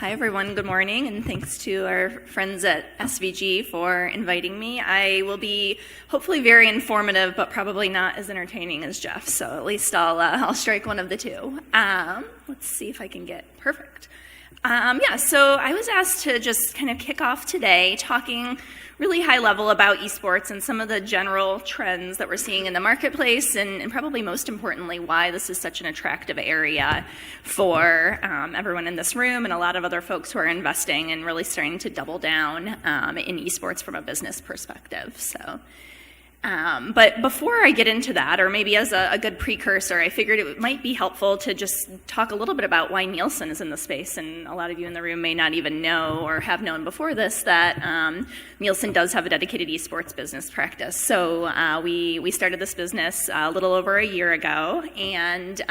Hi everyone, good morning, and thanks to our friends at SVG for inviting me. I will be hopefully very informative, but probably not as entertaining as Jeff, so at least I'll strike one of the two. Let's see if I can get perfect. So I was asked to just kind of kick off today talking really high level about esports and some of the general trends that we're seeing in the marketplace, and probably most importantly, why this is such an attractive area for everyone in this room and a lot of other folks who are investing and really starting to double down in esports from a business perspective. But before I get into that, or maybe as a good precursor, I figured it might be helpful to just talk a little bit about why Nielsen is in the space. And a lot of you in the room may not even know or have known before this that Nielsen does have a dedicated esports business practice. So we started this business a little over a year ago, and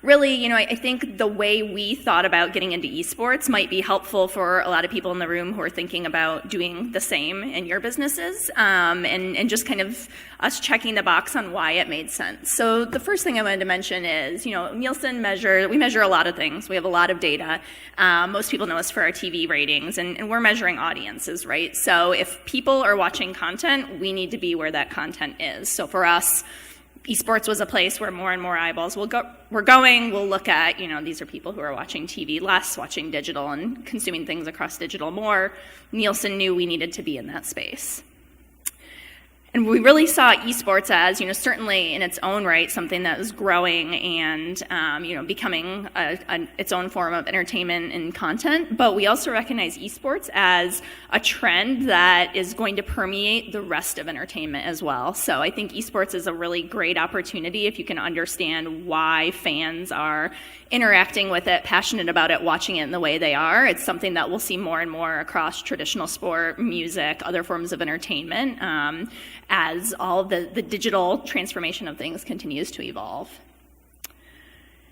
really, I think the way we thought about getting into esports might be helpful for a lot of people in the room who are thinking about doing the same in your businesses, and just kind of us checking the box on why it made sense. So the first thing I wanted to mention is, Nielsen we measure a lot of things. We have a lot of data. Most people know us for our TV ratings, and we're measuring audiences, right? So if people are watching content, we need to be where that content is. So for us, esports was a place where more and more eyeballs were going. We'll look at, these are people who are watching TV less, watching digital, and consuming things across digital more. Nielsen knew we needed to be in that space. And we really saw esports as, certainly in its own right, something that was growing and, becoming its own form of entertainment and content. But we also recognize esports as a trend that is going to permeate the rest of entertainment as well. So I think esports is a really great opportunity if you can understand why fans are interacting with it, passionate about it, watching it in the way they are. It's something that we'll see more and more across traditional sport, music, other forms of entertainment, as all the digital transformation of things continues to evolve.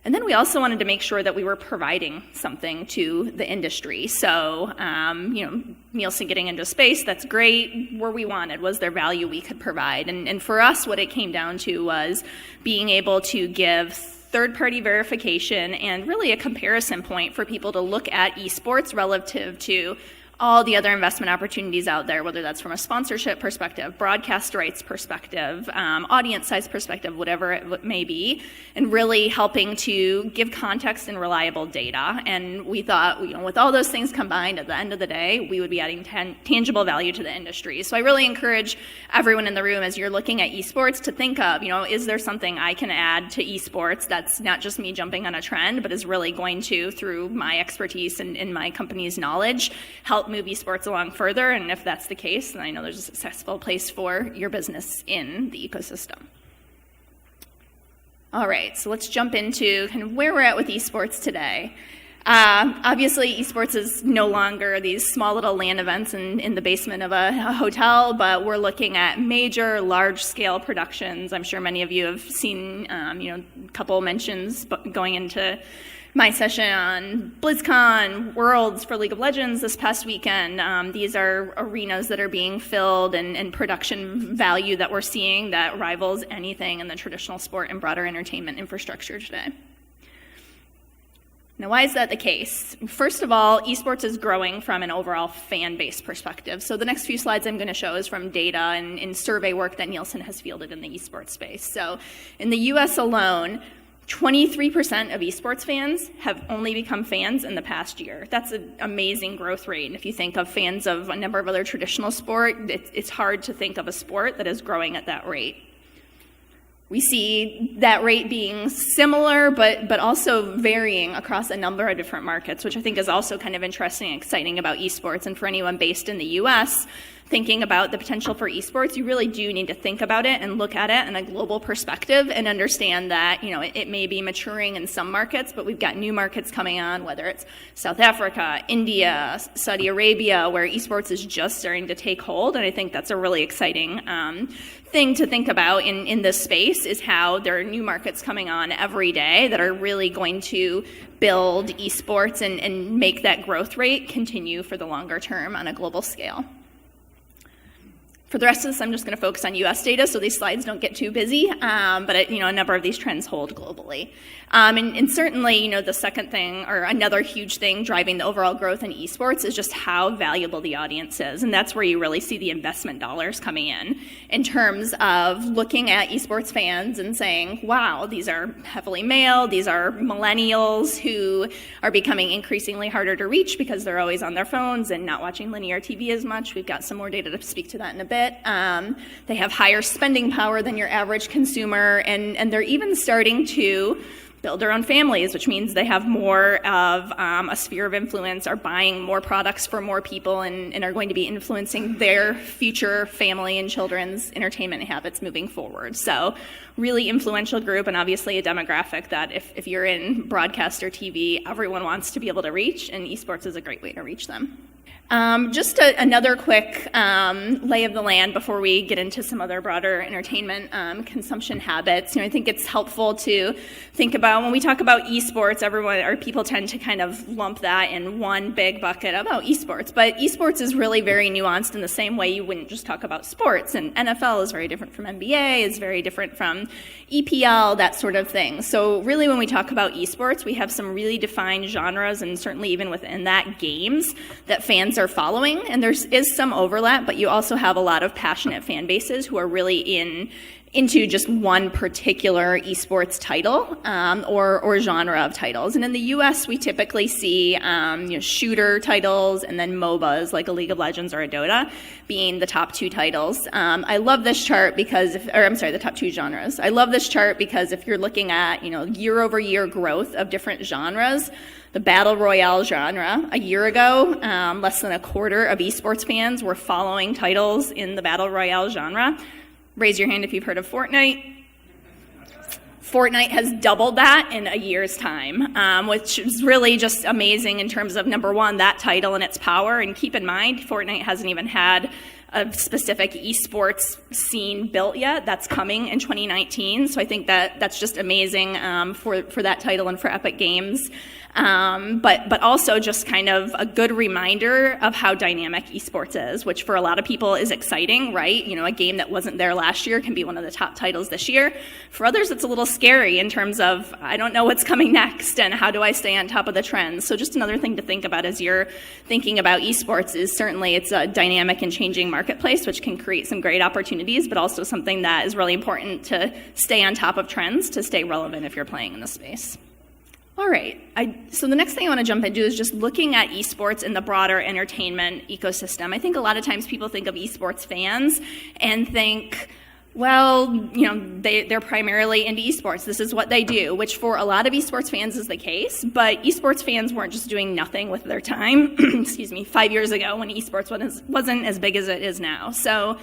And then we also wanted to make sure that we were providing something to the industry. So, Nielsen getting into space, that's great. Where we wanted was there value we could provide. And for us, what it came down to was being able to give third-party verification and really a comparison point for people to look at esports relative to all the other investment opportunities out there, whether that's from a sponsorship perspective, broadcast rights perspective, audience size perspective, whatever it may be, and really helping to give context and reliable data. And we thought, with all those things combined, at the end of the day, we would be adding tangible value to the industry. So I really encourage everyone in the room, as you're looking at esports, to think of, is there something I can add to esports that's not just me jumping on a trend, but is really going to, through my expertise and my company's knowledge, help move esports along further. And if that's the case, then I know there's a successful place for your business in the ecosystem. All right, so let's jump into kind of where we're at with esports today. Obviously, esports is no longer these small little LAN events in the basement of a hotel, but we're looking at major, large-scale productions. I'm sure many of you have seen, a couple mentions going into my session on BlizzCon, Worlds for League of Legends this past weekend. These are arenas that are being filled and production value that we're seeing that rivals anything in the traditional sport and broader entertainment infrastructure today. Now, why is that the case? First of all, esports is growing from an overall fan base perspective. So the next few slides I'm going to show is from data and survey work that Nielsen has fielded in the esports space. So in the US alone, 23% of esports fans have only become fans in the past year. That's an amazing growth rate. And if you think of fans of a number of other traditional sport, it's hard to think of a sport that is growing at that rate. We see that rate being similar, but also varying across a number of different markets, which I think is also kind of interesting and exciting about esports. And for anyone based in the US, thinking about the potential for esports, you really do need to think about it and look at it in a global perspective and understand that, it may be maturing in some markets, but we've got new markets coming on, whether it's South Africa, India, Saudi Arabia, where esports is just starting to take hold. And I think that's a really exciting thing to think about in this space, is how there are new markets coming on every day that are really going to build esports and make that growth rate continue for the longer term on a global scale. For the rest of this, I'm just going to focus on U.S. data, so these slides don't get too busy, but a number of these trends hold globally. And certainly, the second thing, or another huge thing driving the overall growth in esports is just how valuable the audience is, and that's where you really see the investment dollars coming in terms of looking at esports fans and saying, wow, these are heavily male, these are millennials who are becoming increasingly harder to reach because they're always on their phones and not watching linear TV as much. We've got some more data to speak to that in a bit. They have higher spending power than your average consumer, and they're even starting to build their own families, which means they have more of a sphere of influence, are buying more products for more people, and are going to be influencing their future family and children's entertainment habits moving forward. So really influential group, and obviously a demographic that if you're in broadcast or TV, everyone wants to be able to reach, and esports is a great way to reach them. Just another quick lay of the land before we get into some other broader entertainment consumption habits. I think it's helpful to think about when we talk about esports, people tend to kind of lump that in one big bucket of, esports. But esports is really very nuanced in the same way you wouldn't just talk about sports. And NFL is very different from NBA, is very different from EPL, that sort of thing. So really when we talk about esports, we have some really defined genres, and certainly even within that, games that fans are following, and there is some overlap, but you also have a lot of passionate fan bases who are really into just one particular esports title or genre of titles. And in the US, we typically see shooter titles and then MOBAs like a League of Legends or a Dota being the top two titles. I love this chart because, the top two genres. I love this chart because if you're looking at year over year growth of different genres, the Battle Royale genre, a year ago, less than a quarter of esports fans were following titles in the Battle Royale genre. Raise your hand if you've heard of Fortnite. Fortnite has doubled that in a year's time, which is really just amazing in terms of, number one, that title and its power. And keep in mind, Fortnite hasn't even had a specific esports scene built yet. That's coming in 2019. So I think that's just amazing for that title and for Epic Games. But also just kind of a good reminder of how dynamic esports is, which for a lot of people is exciting, right? A game that wasn't there last year can be one of the top titles this year. For others, it's a little scary in terms of, I don't know what's coming next and how do I stay on top of the trends. So just another thing to think about as you're thinking about esports is certainly it's a dynamic and changing marketplace, which can create some great opportunities, but also something that is really important to stay on top of trends, to stay relevant if you're playing in the space. All right, so the next thing I want to jump into is just looking at esports in the broader entertainment ecosystem. I think a lot of times people think of esports fans and think, well, they're primarily into esports. This is what they do, which for a lot of esports fans is the case, but esports fans weren't just doing nothing with their time, 5 years ago when esports wasn't as big as it is now. So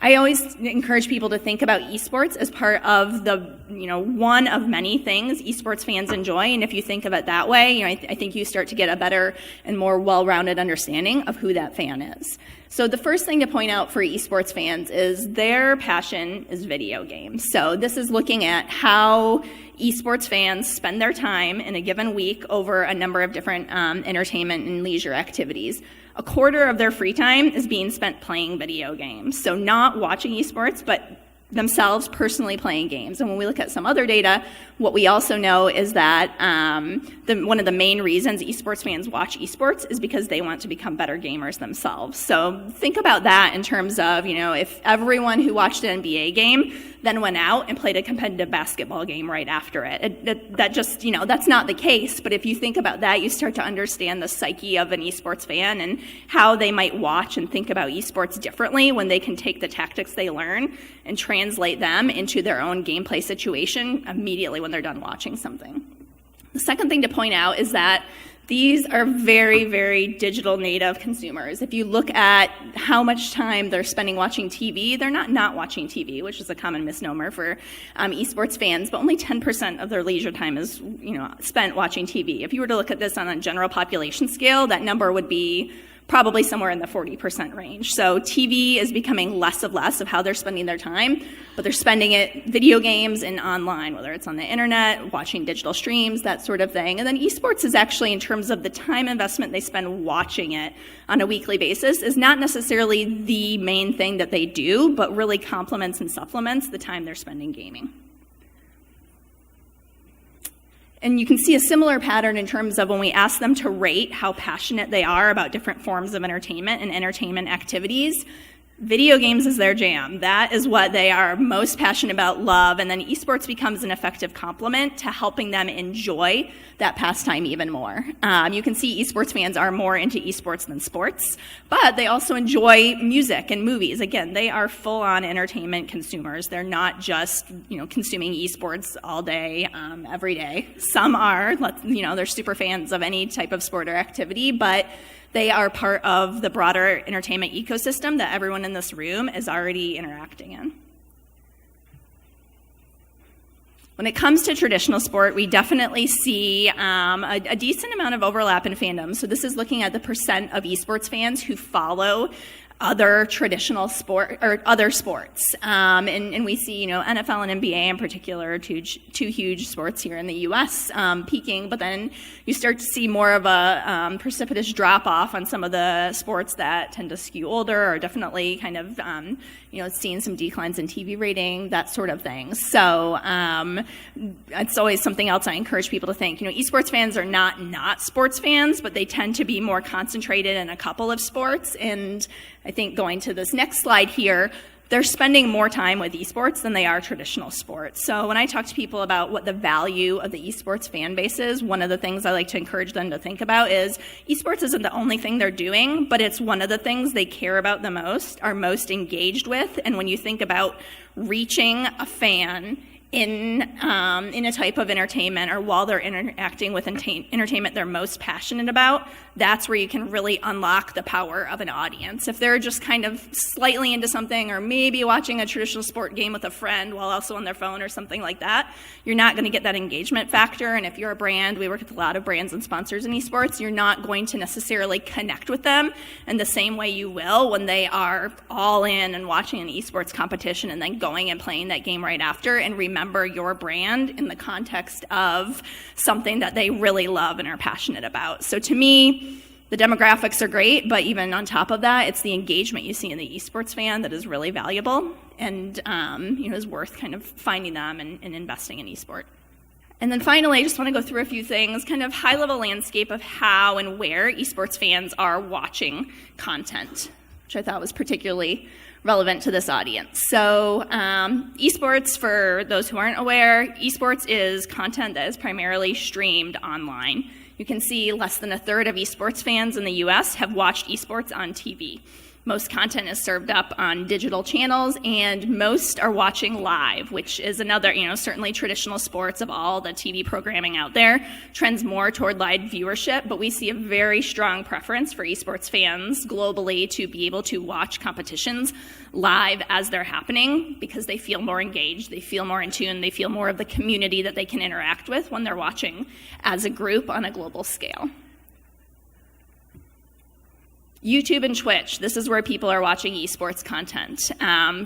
I always encourage people to think about esports as part of the, one of many things esports fans enjoy. And if you think of it that way, I think you start to get a better and more well-rounded understanding of who that fan is. So the first thing to point out for esports fans is their passion is video games. So this is looking at how esports fans spend their time in a given week over a number of different entertainment and leisure activities. A quarter of their free time is being spent playing video games. So not watching esports, but themselves personally playing games. And when we look at some other data, what we also know is that one of the main reasons esports fans watch esports is because they want to become better gamers themselves. So think about that in terms of, if everyone who watched an NBA game then went out and played a competitive basketball game right after it. That's not the case. But if you think about that, you start to understand the psyche of an esports fan and how they might watch and think about esports differently when they can take the tactics they learn and translate them into their own gameplay situation immediately when they're done watching something. The second thing to point out is that these are very, very digital native consumers. If you look at how much time they're spending watching TV, they're not watching TV, which is a common misnomer for esports fans, but only 10% of their leisure time is spent watching TV. If you were to look at this on a general population scale, that number would be probably somewhere in the 40% range. So TV is becoming less of how they're spending their time, but they're spending it video games and online, whether it's on the internet, watching digital streams, that sort of thing. And then esports is actually, in terms of the time investment they spend watching it on a weekly basis, is not necessarily the main thing that they do, but really complements and supplements the time they're spending gaming. And you can see a similar pattern in terms of when we ask them to rate how passionate they are about different forms of entertainment and entertainment activities. Video games is their jam. That is what they are most passionate about, love, and then esports becomes an effective complement to helping them enjoy that pastime even more. You can see esports fans are more into esports than sports, but they also enjoy music and movies. Again, they are full-on entertainment consumers. They're not just, consuming esports all day, every day. Some are, they're super fans of any type of sport or activity, but they are part of the broader entertainment ecosystem that everyone in this room is already interacting in. When it comes to traditional sport, we definitely see a decent amount of overlap in fandom. So this is looking at the percent of esports fans who follow other traditional sport or other sports, and we see NFL and NBA in particular, two huge sports here in the U.S. Peaking, but then you start to see more of a precipitous drop off on some of the sports that tend to skew older, or definitely kind of seeing some declines in TV rating, that sort of thing. So it's always something else I encourage people to think. Esports fans are not sports fans, but they tend to be more concentrated in a couple of sports. And I think going to this next slide here, they're spending more time with esports than they are traditional sports. So when I talk to people about what the value of the esports fan base is, one of the things I like to encourage them to think about is esports isn't the only thing they're doing, but it's one of the things they care about the most, are most engaged with. And when you think about reaching a fan in a type of entertainment, or while they're interacting with entertainment they're most passionate about, that's where you can really unlock the power of an audience. If they're just kind of slightly into something, or maybe watching a traditional sport game with a friend while also on their phone or something like that, you're not going to get that engagement factor. And if you're a brand, we work with a lot of brands and sponsors in esports, you're not going to necessarily connect with them in the same way you will when they are all in and watching an esports competition and then going and playing that game right after, and remember your brand in the context of something that they really love and are passionate about. So to me, the demographics are great, but even on top of that, it's the engagement you see in the esports fan that is really valuable and is worth kind of finding them and investing in esport. And then finally, I just want to go through a few things, kind of high-level landscape of how and where esports fans are watching content, which I thought was particularly relevant to this audience. So esports, for those who aren't aware, esports is content that is primarily streamed online. You can see less than a third of esports fans in the US have watched esports on TV. Most content is served up on digital channels, and most are watching live, which is another, certainly traditional sports of all the TV programming out there trends more toward live viewership, but we see a very strong preference for esports fans globally to be able to watch competitions live as they're happening, because they feel more engaged, they feel more in tune, they feel more of the community that they can interact with when they're watching as a group on a global scale. YouTube and Twitch, this is where people are watching esports content.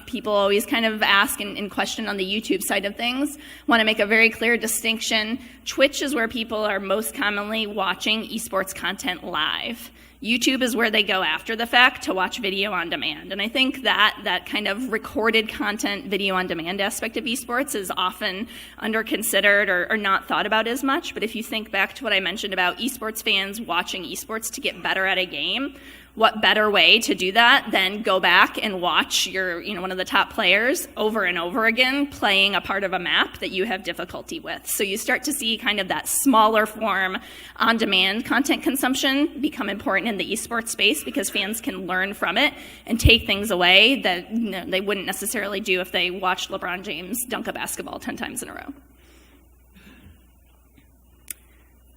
People always kind of ask and question on the YouTube side of things. Want to make a very clear distinction. Twitch is where people are most commonly watching esports content live. YouTube is where they go after the fact to watch video on demand. And I think that kind of recorded content, video on demand aspect of esports is often under-considered or not thought about as much. But if you think back to what I mentioned about esports fans watching esports to get better at a game, what better way to do that than go back and watch your, one of the top players over and over again playing a part of a map that you have difficulty with. So you start to see kind of that smaller form on-demand content consumption become important in the esports space, because fans can learn from it and take things away that they wouldn't necessarily do if they watched LeBron James dunk a basketball 10 times in a row.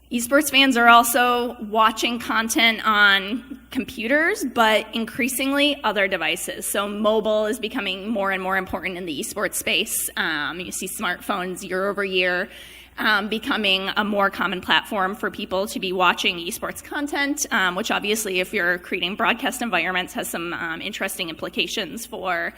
Esports fans are also watching content on computers, but increasingly other devices. So mobile is becoming more and more important in the esports space. You see smartphones year over year becoming a more common platform for people to be watching esports content, which obviously, if you're creating broadcast environments, has some interesting implications for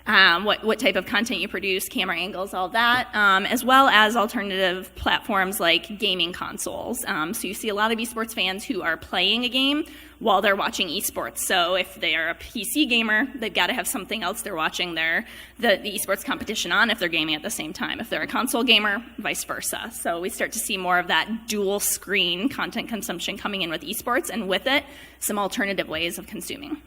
what type of content you produce, camera angles, all that, as well as alternative platforms like gaming consoles. So you see a lot of esports fans who are playing a game while they're watching esports. So if they are a PC gamer, they've got to have something else they're watching the esports competition on if they're gaming at the same time. If they're a console gamer, vice versa. So we start to see more of that dual screen content consumption coming in with esports, and with it, some alternative ways of consuming.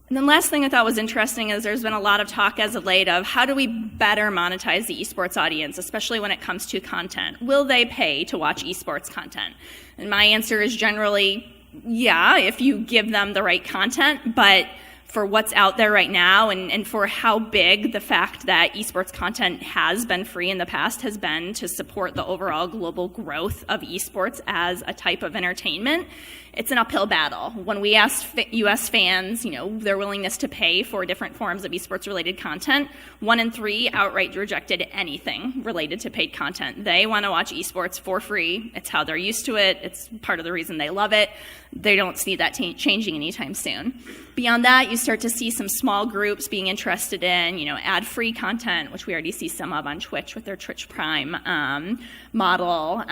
And then last thing I thought was interesting is there's been a lot of talk as of late of how do we better monetize the esports audience, especially when it comes to content. Will they pay to watch esports content? And my answer is generally, yeah, if you give them the right content, but for what's out there right now and for how big the fact that esports content has been free in the past has been to support the overall global growth of esports as a type of entertainment, it's an uphill battle. When we asked US fans, their willingness to pay for different forms of esports related content, 1 in 3 outright rejected anything related to paid content. They want to watch esports for free. It's how they're used to it. It's part of the reason they love it. They don't see that changing anytime soon. Beyond that, you start to see some small groups being interested in, ad-free content, which we already see some of on Twitch with their Twitch Prime model,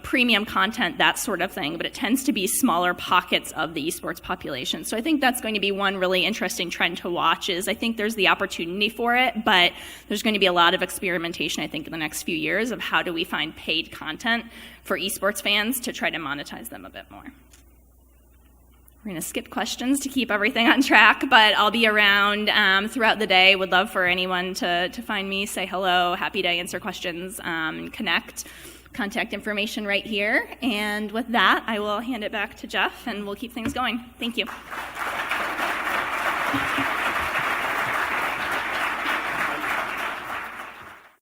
premium content, that sort of thing. But it tends to be smaller pockets of the esports population. So I think that's going to be one really interesting trend to watch. Is I think there's the opportunity for it, but there's going to be a lot of experimentation, I think, in the next few years of how do we find paid content for esports fans to try to monetize them a bit more. We're going to skip questions to keep everything on track, but I'll be around throughout the day. Would love for anyone to find me, say hello. Happy to answer questions and connect. Contact information right here. And with that, I will hand it back to Jeff, and we'll keep things going. Thank you.